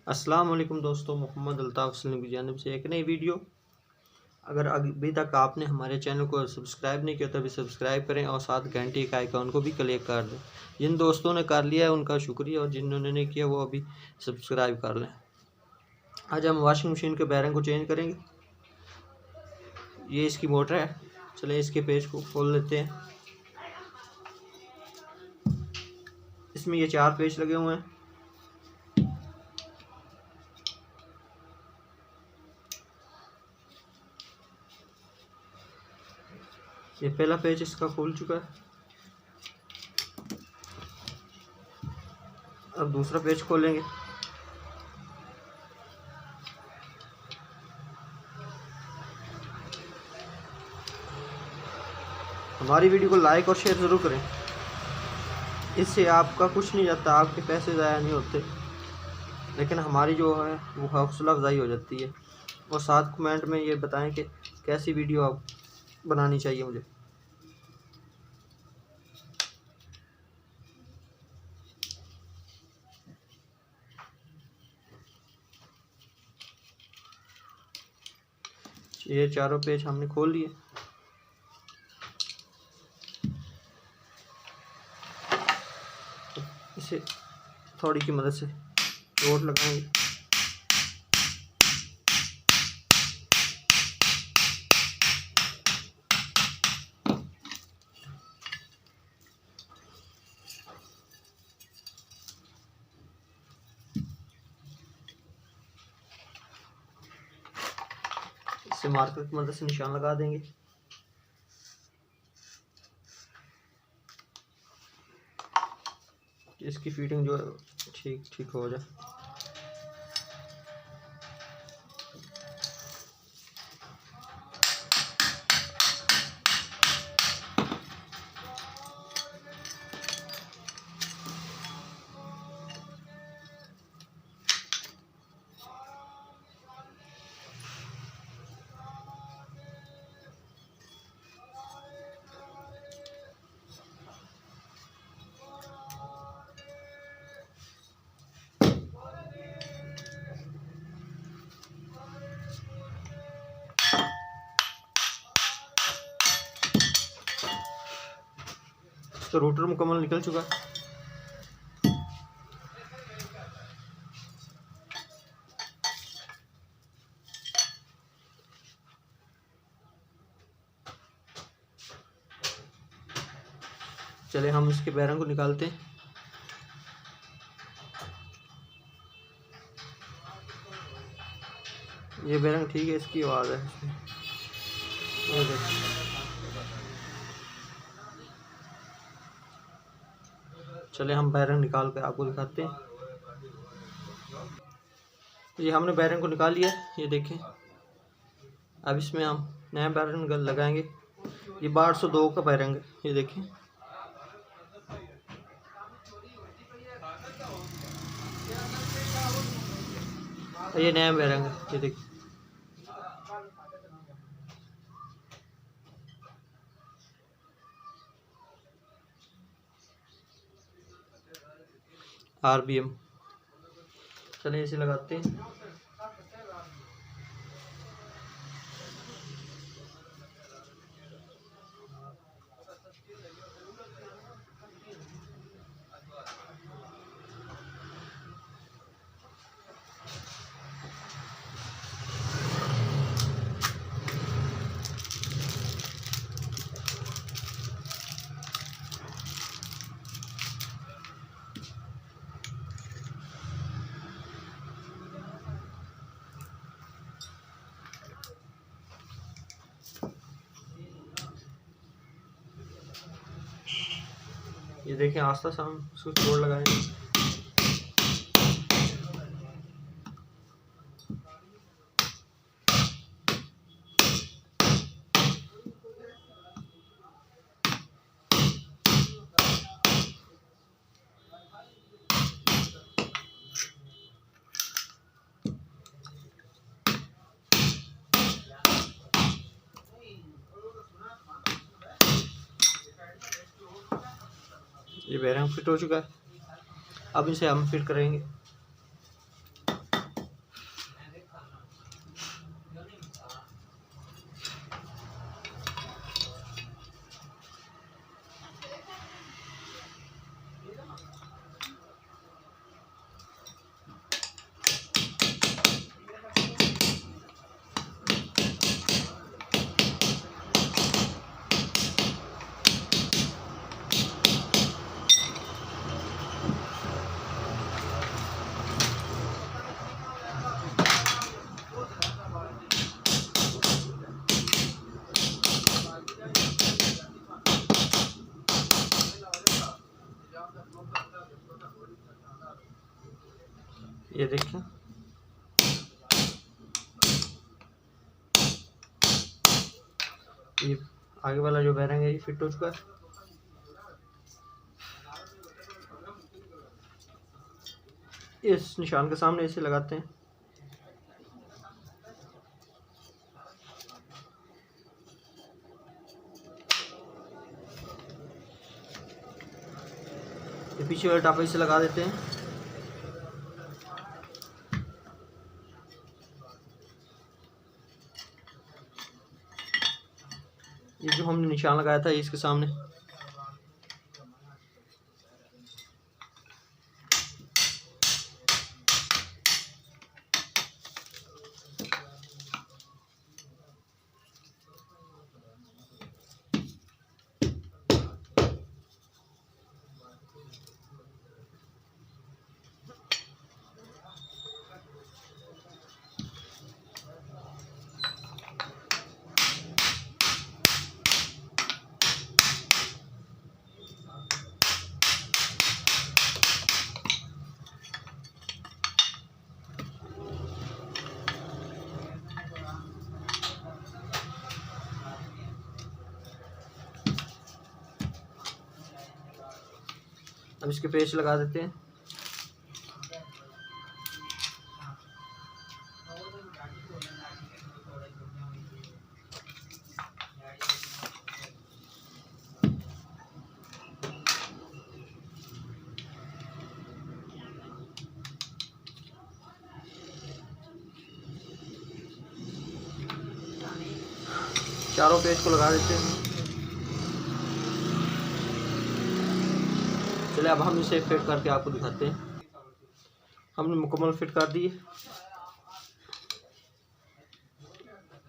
अस्सलाम वालेकुम दोस्तों, मोहम्मद अल्ताफ़ सलीम की जानिब से एक नई वीडियो। अगर अभी तक आपने हमारे चैनल को सब्सक्राइब नहीं किया तो अभी सब्सक्राइब करें और साथ घंटी के आइकॉन को भी क्लिक कर दें। जिन दोस्तों ने कर लिया है उनका शुक्रिया और जिन्होंने नहीं किया वो अभी सब्सक्राइब कर लें। आज हम वॉशिंग मशीन के बैरिंग को चेंज करेंगे। ये इसकी मोटर है। चलें इसके पेज को खोल लेते हैं। इसमें ये 4 पेज लगे हुए हैं। ये पहला पेज इसका खुल चुका है। अब दूसरा पेज खोलेंगे। हमारी वीडियो को लाइक और शेयर ज़रूर करें। इससे आपका कुछ नहीं जाता, आपके पैसे ज़ाया नहीं होते, लेकिन हमारी जो है वो हौसला अफजाई हो जाती है। और साथ कमेंट में ये बताएं कि कैसी वीडियो आप बनानी चाहिए मुझे। ये चारों पेज हमने खोल लिए। इसे थोड़ी की मदद से रोड लगाएंगे। इसे मार्कर की मदद से निशान लगा देंगे। इसकी फिटिंग जो है ठीक हो जाए। तो रोटर मुकम्मल निकल चुका है। चले हम इसके बैरिंग को निकालते हैं। ये बैरिंग ठीक है, इसकी आवाज़ है इसमें। चले हम बैरिंग निकाल कर आपको दिखाते हैं। ये हमने बैरिंग को निकाल लिया, ये देखें। अब इसमें हम नया बैरिंग लगाएंगे। ये 1202 का बैरिंग है, ये देखें। ये नया बैरिंग है, ये देखिए। RBM। चलिए इसे लगाते हैं। ये देखें, आस्ता से हम उसको जोड़ लगाएंगे। ये बैरिंग फिट हो चुका है। अब इसे हम फिट करेंगे। ये देखिए ये आगे वाला जो बैरिंग है ये फिट हो चुका है। इस निशान के सामने इसे लगाते हैं। ये पीछे वाला टापा इसे लगा देते हैं। ये जो हमने निशान लगाया था इसके सामने अब इसके पेच लगा देते हैं। चारों पेज को लगा देते हैं। चलिए अब हम इसे फिट करके आपको दिखाते हैं। हमने मुकम्मल फिट कर दिए।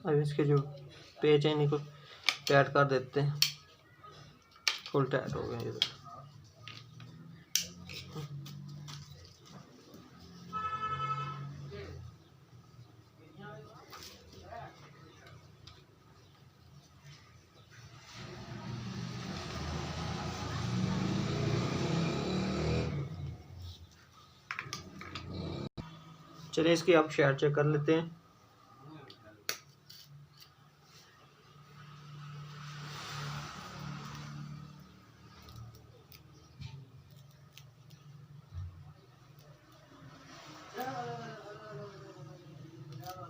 अब इसके जो पेज हैं इनको टाइट कर देते हैं। फुल टाइट हो गए ये। चलिए इसकी आप शेयर चेक कर लेते हैं।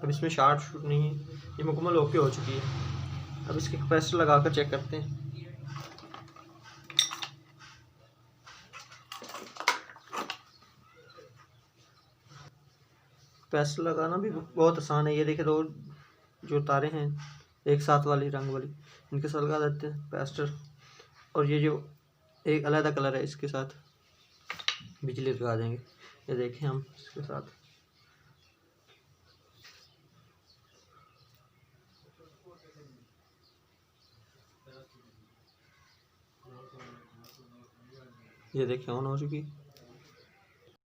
अब इसमें शार्ट शूट नहीं है, ये मुकम्मल ओके हो चुकी है। अब इसके कैपेसिटर लगाकर चेक करते हैं। कैपेसिटर लगाना भी बहुत आसान है। ये देखिए दो जो तारे हैं एक साथ वाली रंग वाली इनके साथ लगा देते हैं कैपेसिटर, और ये जो एक अलग कलर है इसके साथ बिजली लगा देंगे। ये देखें हम इसके साथ ये देखें ऑन हो चुकी।